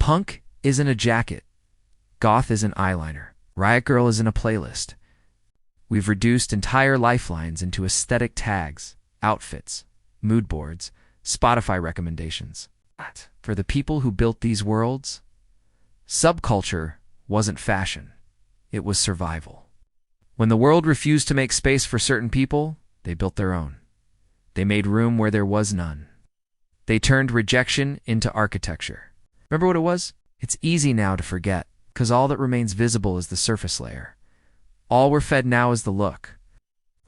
Punk isn't a jacket. Goth isn't eyeliner. Riotgrrrl isn't a playlist. We've reduced entire lifelines into aesthetic tags, outfits, mood boards, Spotify recommendations. For the people who built these worlds, subculture wasn't fashion. It was survival. When the world refused to make space for certain people, they built their own. They made room where there was none. They turned rejection into architecture. Remember what it was? It's easy now to forget, because all that remains visible is the surface layer. All we're fed now is the look.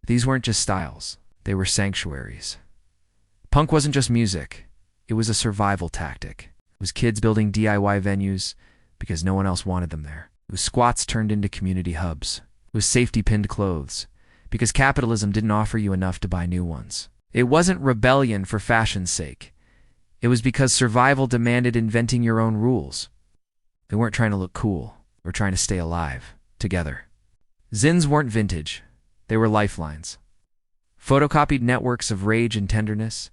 These weren't just styles. They were sanctuaries. Punk wasn't just music. It was a survival tactic. It was kids building DIY venues because no one else wanted them there. It was squats turned into community hubs. It was safety-pinned clothes because capitalism didn't offer you enough to buy new ones. It wasn't rebellion for fashion's sake. It was because survival demanded inventing your own rules. They weren't trying to look cool. They were trying to stay alive, together. Zines weren't vintage. They were lifelines. Photocopied networks of rage and tenderness.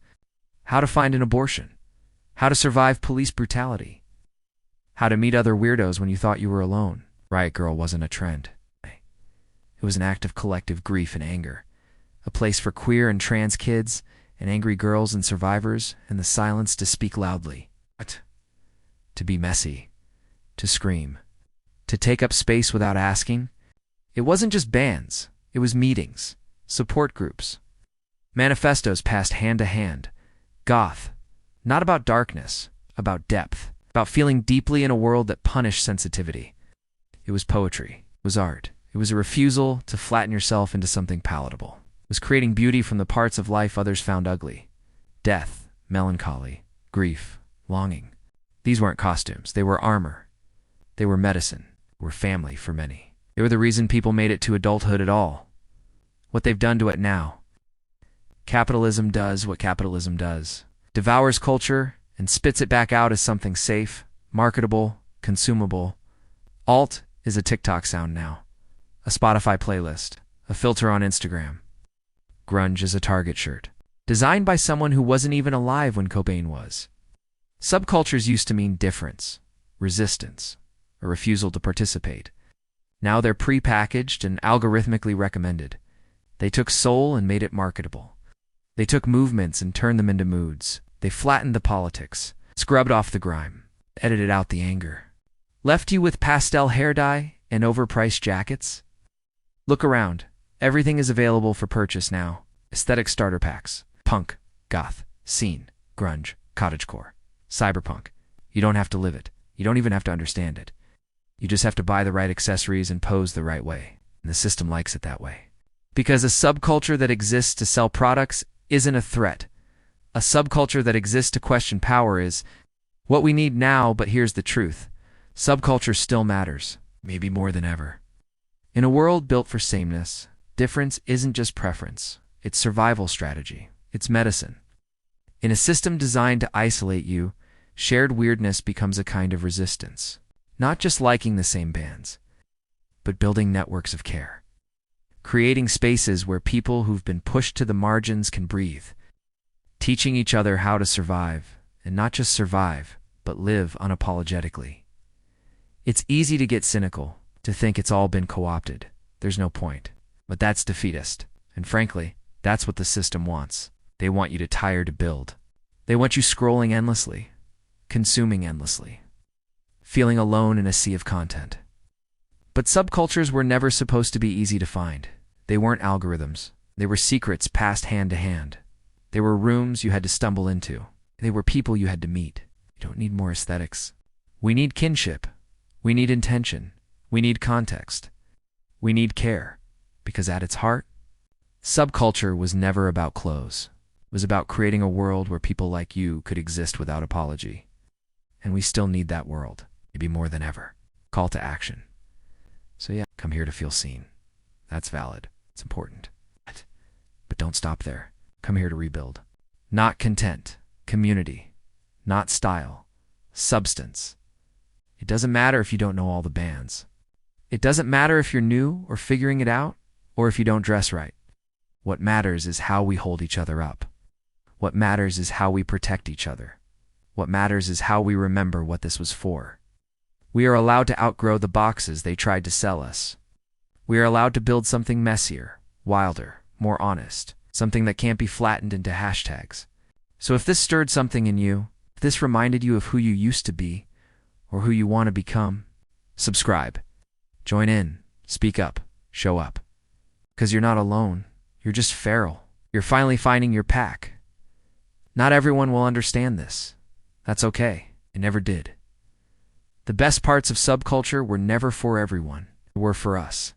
How to find an abortion. How to survive police brutality. How to meet other weirdos when you thought you were alone. Riotgrrrl wasn't a trend. It was an act of collective grief and anger. A place for queer and trans kids and angry girls and survivors and the silence to speak loudly. To be messy. To scream. To take up space without asking. It wasn't just bands. It was meetings. Support groups. Manifestos passed hand to hand. Goth. Not about darkness. About depth. About feeling deeply in a world that punished sensitivity. It was poetry. It was art. It was a refusal to flatten yourself into something palatable. It was creating beauty from the parts of life others found ugly. Death, melancholy, grief, longing. These weren't costumes. They were armor. They were medicine. They were family for many. They were the reason people made it to adulthood at all. What they've done to it now. Capitalism does what capitalism does. Devours culture and spits it back out as something safe, marketable, consumable. Alt is a TikTok sound now. A Spotify playlist. A filter on Instagram. Grunge is a Target shirt. Designed by someone who wasn't even alive when Cobain was. Subcultures used to mean difference, resistance, a refusal to participate. Now they're pre-packaged and algorithmically recommended. They took soul and made it marketable. They took movements and turned them into moods. They flattened the politics, scrubbed off the grime, edited out the anger. Left you with pastel hair dye and overpriced jackets? Look around. Everything is available for purchase now. Aesthetic starter packs. Punk, goth, scene, grunge, cottagecore, cyberpunk. You don't have to live it. You don't even have to understand it. You just have to buy the right accessories and pose the right way. And the system likes it that way. Because a subculture that exists to sell products isn't a threat. A subculture that exists to question power is what we need now, but here's the truth. Subculture still matters, maybe more than ever. In a world built for sameness, difference isn't just preference. It's survival strategy. It's medicine. In a system designed to isolate you, shared weirdness becomes a kind of resistance. Not just liking the same bands, but building networks of care. Creating spaces where people who've been pushed to the margins can breathe. Teaching each other how to survive, and not just survive, but live unapologetically. It's easy to get cynical, to think it's all been co-opted. There's no point. But that's defeatist. And frankly, that's what the system wants. They want you to tire to build. They want you scrolling endlessly, consuming endlessly, feeling alone in a sea of content. But subcultures were never supposed to be easy to find. They weren't algorithms. They were secrets passed hand to hand. They were rooms you had to stumble into. They were people you had to meet. You don't need more aesthetics. We need kinship. We need intention. We need context. We need care. Because at its heart, subculture was never about clothes. It was about creating a world where people like you could exist without apology. And we still need that world, maybe more than ever. Call to action. So yeah, come here to feel seen. That's valid. It's important. But don't stop there. Come here to rebuild. Not content. Community. Not style. Substance. It doesn't matter if you don't know all the bands. It doesn't matter if you're new or figuring it out, or if you don't dress right. What matters is how we hold each other up. What matters is how we protect each other. What matters is how we remember what this was for. We are allowed to outgrow the boxes they tried to sell us. We are allowed to build something messier, wilder, more honest, something that can't be flattened into hashtags. So if this stirred something in you, if this reminded you of who you used to be, or who you want to become, subscribe. Join in, speak up, show up. Because you're not alone, you're just feral. You're finally finding your pack. Not everyone will understand this. That's okay, it never did. The best parts of subculture were never for everyone, they were for us.